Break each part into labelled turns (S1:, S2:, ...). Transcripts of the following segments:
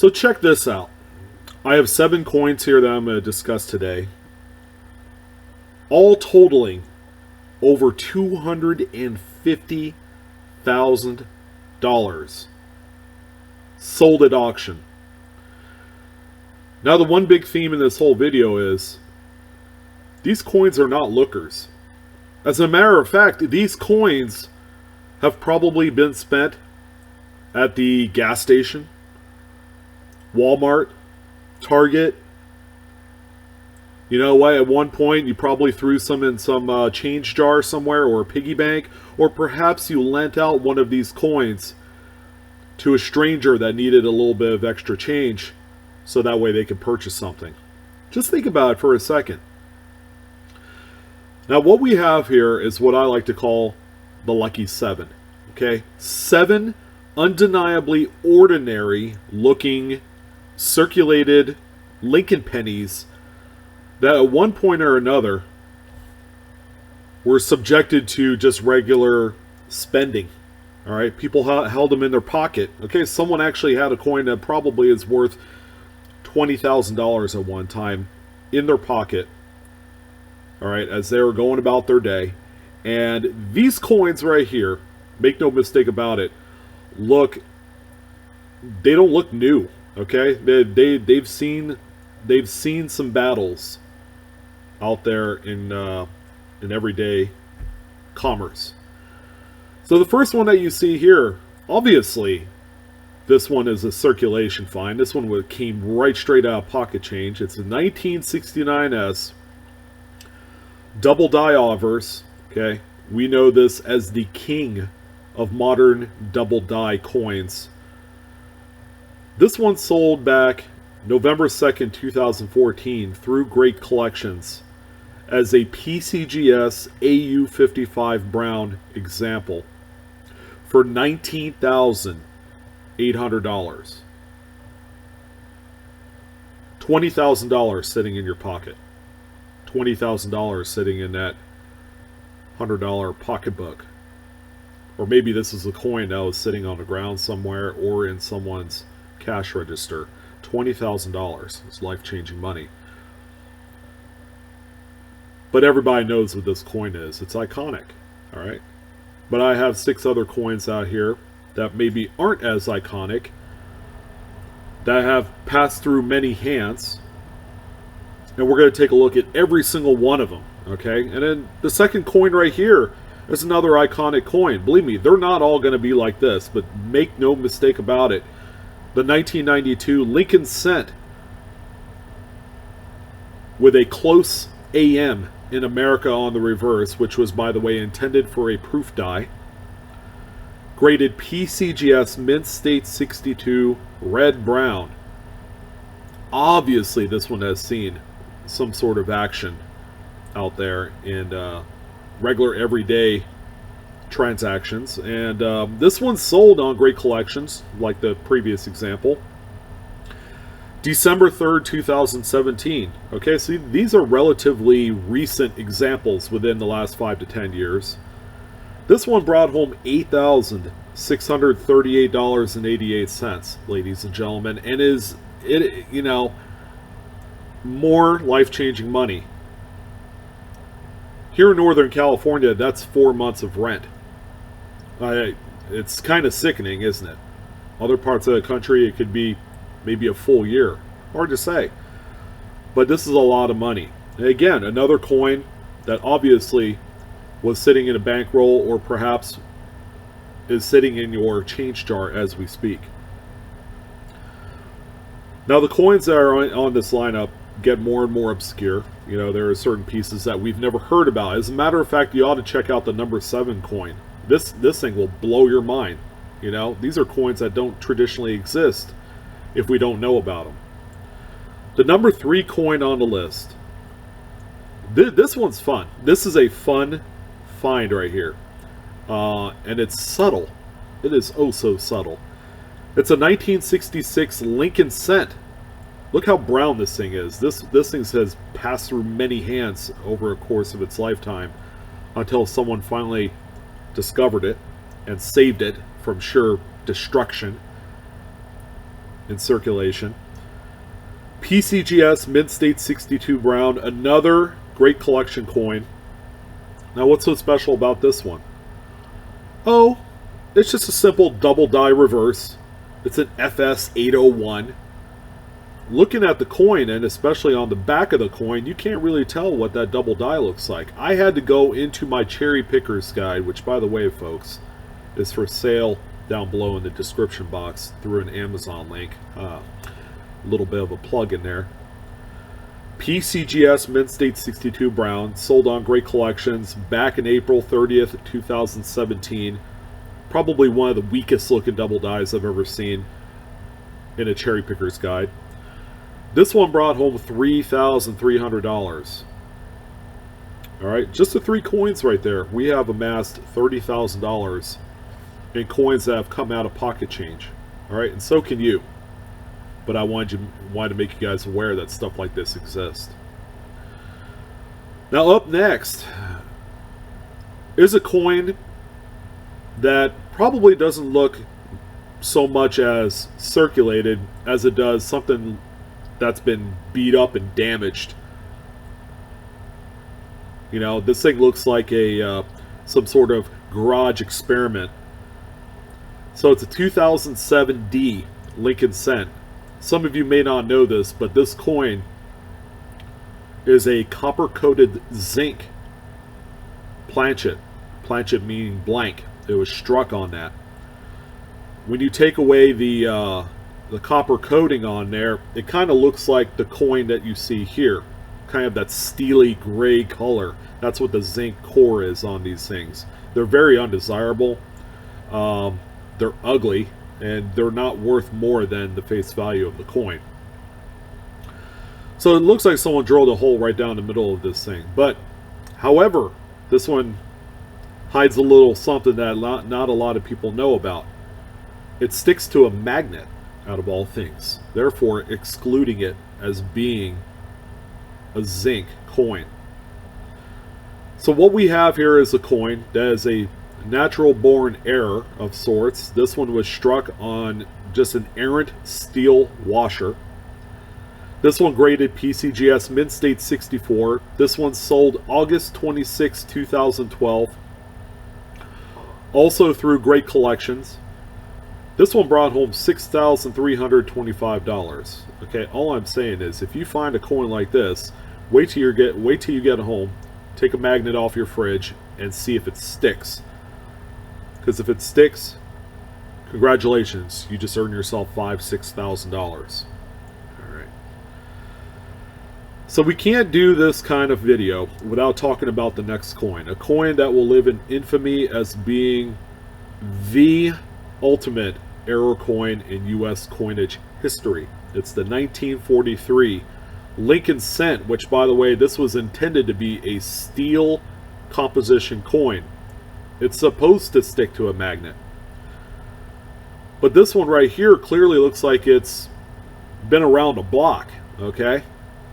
S1: So check this out. I have 7 coins here that I'm going to discuss today, all totaling over $250,000 sold at auction. Now, the one big theme in this whole video is these coins are not lookers. As a matter of fact, these coins have probably been spent at the gas station, Walmart, Target. You know what? At one point, you probably threw some in some change jar somewhere, or a piggy bank, or perhaps you lent out one of these coins to a stranger that needed a little bit of extra change, so that way they could purchase something. Just think about it for a second. Now, what we have here is what I like to call the lucky 7. Okay, 7 undeniably ordinary looking circulated Lincoln pennies that at one point or another were subjected to just regular spending. All right, people held them in their pocket. Okay, someone actually had a coin that probably is worth $20,000 at one time in their pocket. All right, as they were going about their day. And these coins right here, make no mistake about it, they don't look new. Okay, they've seen some battles out there in everyday commerce. So the first one that you see here, obviously, this one is a circulation find. This one came right straight out of pocket change. It's a 1969S double die obverse. Okay, we know this as the king of modern double die coins. This one sold back November 2nd, 2014 through Great Collections as a PCGS AU55 Brown example for $19,800. $20,000 sitting in your pocket. $20,000 sitting in that $100 pocketbook. Or maybe this is a coin that was sitting on the ground somewhere or in someone's cash register. $20,000 is life-changing money. But everybody knows what this coin is. It's iconic. All right. But I have 6 other coins out here that maybe aren't as iconic, that have passed through many hands. And we're going to take a look at every single one of them. Okay. And then the second coin right here is another iconic coin. Believe me, they're not all going to be like this, but make no mistake about it. The 1992 Lincoln Cent with a close AM in America on the reverse, which was, by the way, intended for a proof die. Graded PCGS Mint State 62 Red Brown. Obviously, this one has seen some sort of action out there in regular everyday transactions, and this one's sold on Great Collections like the previous example, December 3rd, 2017. Okay, so these are relatively recent examples within the last 5 to 10 years. This one brought home $8,638.88, ladies and gentlemen, and is it, you know, more life-changing money. Here in Northern California, that's 4 months of rent. It's kind of sickening, isn't it? Other parts of the country, it could be maybe a full year. Hard to say. But this is a lot of money. And again, another coin that obviously was sitting in a bankroll or perhaps is sitting in your change jar as we speak. Now, the coins that are on this lineup get more and more obscure. You know, there are certain pieces that we've never heard about. As a matter of fact, you ought to check out the number 7 coin. This thing will blow your mind. You know, these are coins that don't traditionally exist if we don't know about them. The number 3 coin on the list. This one's fun. This is a fun find right here. And it's subtle. It is oh so subtle. It's a 1966 Lincoln Cent. Look how brown this thing is. This thing has passed through many hands over a course of its lifetime until someone finally discovered it and saved it from sure destruction. in circulation. PCGS Mint State 62 Brown, another great collection coin. Now, what's so special about this one? Oh, it's just a simple double die reverse. It's an FS 801. Looking at the coin, and especially on the back of the coin, you can't really tell what that double die looks like. I had to go into my Cherry Picker's Guide, which, by the way, folks, is for sale down below in the description box through an Amazon link. A little bit of a plug in there. PCGS Mint State 62 Brown, sold on Great Collections back in April 30th, 2017. Probably one of the weakest looking double dies I've ever seen in a Cherry Picker's Guide. This one brought home $3,300. Alright, just the 3 coins right there. We have amassed $30,000 in coins that have come out of pocket change. Alright, and so can you. But I wanted to make you guys aware that stuff like this exists. Now up next is a coin that probably doesn't look so much as circulated as it does something that's been beat up and damaged. You know, this thing looks like a some sort of garage experiment. So it's a 2007 D Lincoln Cent. Some of you may not know this, but this coin is a copper-coated zinc planchet. Planchet meaning blank. It was struck on that. When you take away the copper coating on there, it kind of looks like the coin that you see here. Kind of that steely gray color. That's what the zinc core is on these things. They're very undesirable. They're ugly, and they're not worth more than the face value of the coin. So it looks like someone drilled a hole right down the middle of this thing. But, however, this one hides a little something that not a lot of people know about. It sticks to a magnet, out of all things, therefore excluding it as being a zinc coin. So what we have here is a coin that is a natural born error of sorts. This one was struck on just an errant steel washer. This one graded PCGS Mint State 64. This one sold August 26, 2012. Also through Great Collections. This one brought home $6,325. Okay, all I'm saying is, if you find a coin like this, wait till you get home, take a magnet off your fridge, and see if it sticks. Because if it sticks, congratulations, you just earned yourself $5,000–$6,000. All right. So we can't do this kind of video without talking about the next coin, a coin that will live in infamy as being the ultimate error coin in U.S. coinage history. It's the 1943 Lincoln Cent, which, by the way, this was intended to be a steel composition coin. It's supposed to stick to a magnet. But this one right here clearly looks like it's been around a block, okay?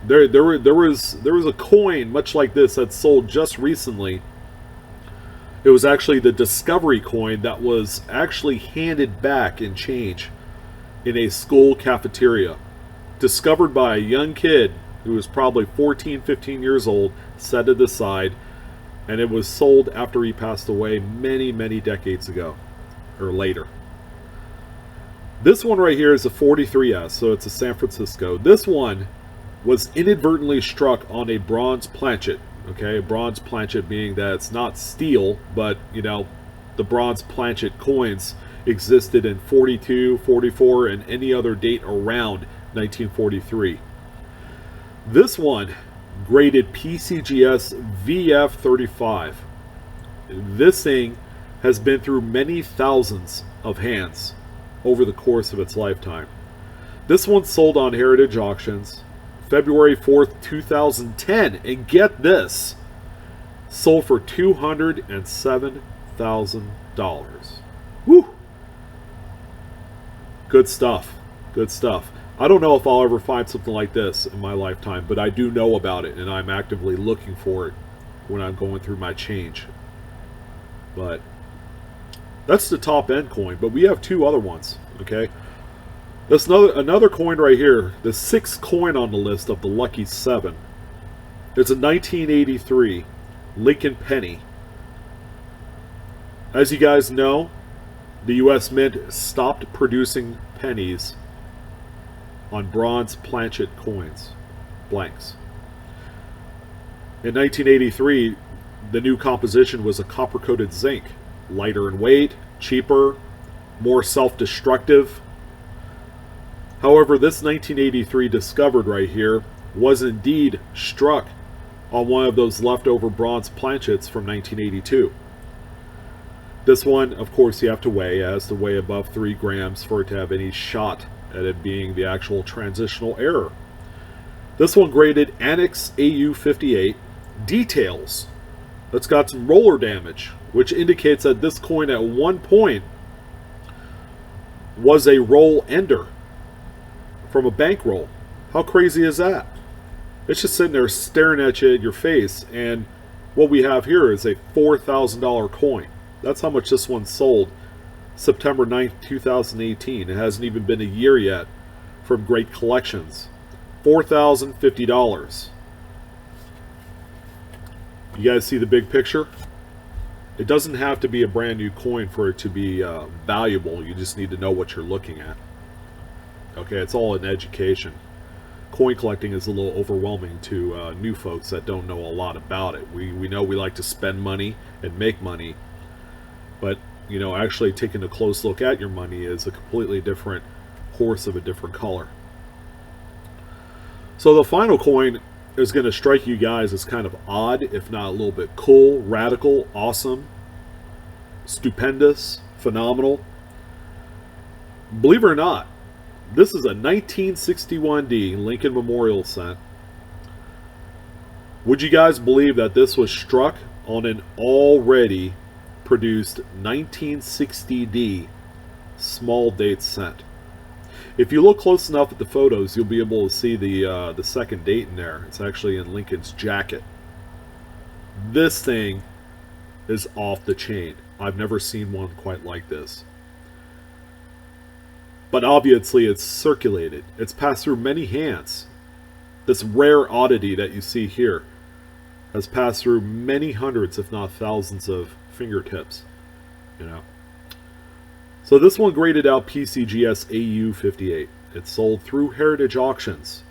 S1: There was a coin much like this that sold just recently. It was actually the Discovery coin that was actually handed back in change in a school cafeteria. Discovered by a young kid who was probably 14, 15 years old, set it aside, and it was sold after he passed away many, many decades ago, or later. This one right here is a 43S, so it's a San Francisco. This one was inadvertently struck on a bronze planchet. Okay, bronze planchet being that it's not steel, but, you know, the bronze planchet coins existed in 42, 44, and any other date around 1943. This one graded PCGS VF35. This thing has been through many thousands of hands over the course of its lifetime. This one sold on Heritage Auctions February 4th, 2010, and get this, sold for $207,000. Woo! Good stuff. Good stuff. I don't know if I'll ever find something like this in my lifetime, but I do know about it, and I'm actively looking for it when I'm going through my change. But that's the top end coin, but we have two other ones, okay? This another coin right here, the sixth coin on the list of the lucky 7. It's a 1983 Lincoln penny. As you guys know, the U.S. Mint stopped producing pennies on bronze planchet coins, blanks. In 1983, the new composition was a copper-coated zinc, lighter in weight, cheaper, more self-destructive. However, this 1983 discovered right here was indeed struck on one of those leftover bronze planchets from 1982. This one, of course, you have to weigh. It has to weigh above 3 grams for it to have any shot at it being the actual transitional error. This one graded Annex AU58 details. It's got some roller damage, which indicates that this coin at one point was a roll ender from a bankroll. How crazy is that? It's just sitting there staring at you in your face, and what we have here is a $4,000 coin. That's how much this one sold September 9th, 2018. It hasn't even been a year yet from Great Collections. $4,050. You guys see the big picture? It doesn't have to be a brand new coin for it to be valuable. You just need to know what you're looking at. Okay, it's all an education. Coin collecting is a little overwhelming to new folks that don't know a lot about it. We know we like to spend money and make money, but you know, actually taking a close look at your money is a completely different horse of a different color. So the final coin is going to strike you guys as kind of odd, if not a little bit cool, radical, awesome, stupendous, phenomenal. Believe it or not, this is a 1961D Lincoln Memorial cent. Would you guys believe that this was struck on an already produced 1960D small date cent? If you look close enough at the photos, you'll be able to see the second date in there. It's actually in Lincoln's jacket. This thing is off the chain. I've never seen one quite like this. But obviously it's circulated. It's passed through many hands. This rare oddity that you see here has passed through many hundreds, if not thousands of fingertips. You know. So this one graded out PCGS AU58. It sold through Heritage Auctions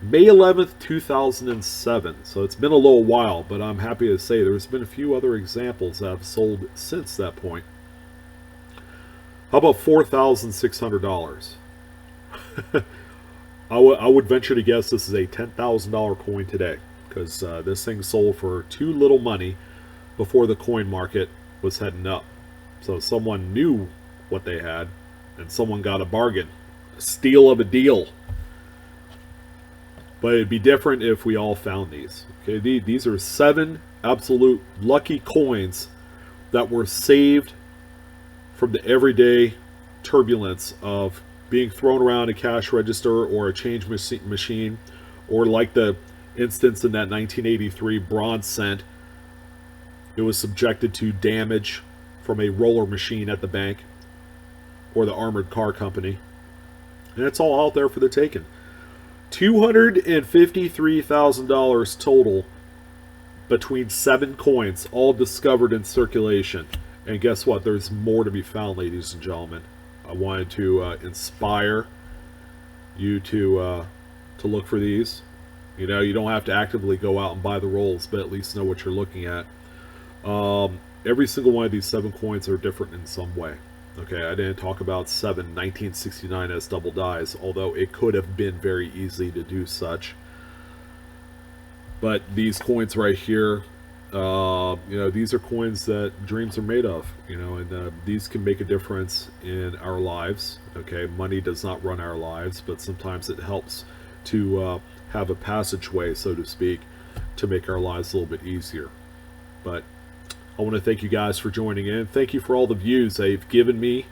S1: May 11th, 2007. So it's been a little while, but I'm happy to say there's been a few other examples that have sold since that point. How about $4,600? I would venture to guess this is a $10,000 coin today, because this thing sold for too little money before the coin market was heading up. So someone knew what they had, and someone got a bargain. A steal of a deal. But it'd be different if we all found these. Okay, these are 7 absolute lucky coins that were saved from the everyday turbulence of being thrown around a cash register or a change machine, or like the instance in that 1983 bronze cent, it was subjected to damage from a roller machine at the bank or the armored car company. And it's all out there for the taking. $253,000 total between 7 coins, all discovered in circulation. And guess what? There's more to be found, ladies and gentlemen. I wanted to inspire you to look for these. You know, you don't have to actively go out and buy the rolls, but at least know what you're looking at. Every single one of these 7 coins are different in some way. Okay, I didn't talk about 7 1969 as double dies, although it could have been very easy to do such. But these coins right here, you know, these are coins that dreams are made of, you know, and these can make a difference in our lives. Okay, money does not run our lives, but sometimes it helps to have a passageway, so to speak, to make our lives a little bit easier. But I want to thank you guys for joining in. Thank you for all the views they've given me.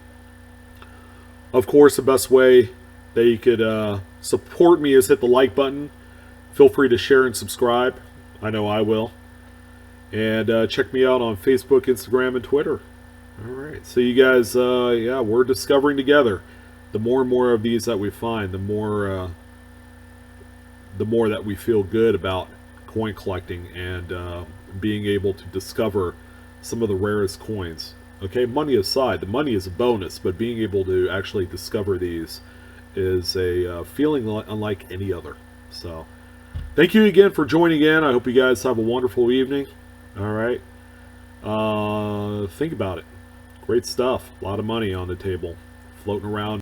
S1: Of course, the best way that you could support me is hit the like button. Feel free to share and subscribe. I know I will. And check me out on Facebook, Instagram, and Twitter. All right. So you guys, yeah, we're discovering together. the more and more of these that we find, the more that we feel good about coin collecting and being able to discover some of the rarest coins. Okay, money aside, the money is a bonus, but being able to actually discover these is a feeling unlike any other. So, thank you again for joining in. I hope you guys have a wonderful evening. All right. Think about it. Great stuff. A lot of money on the table, floating around.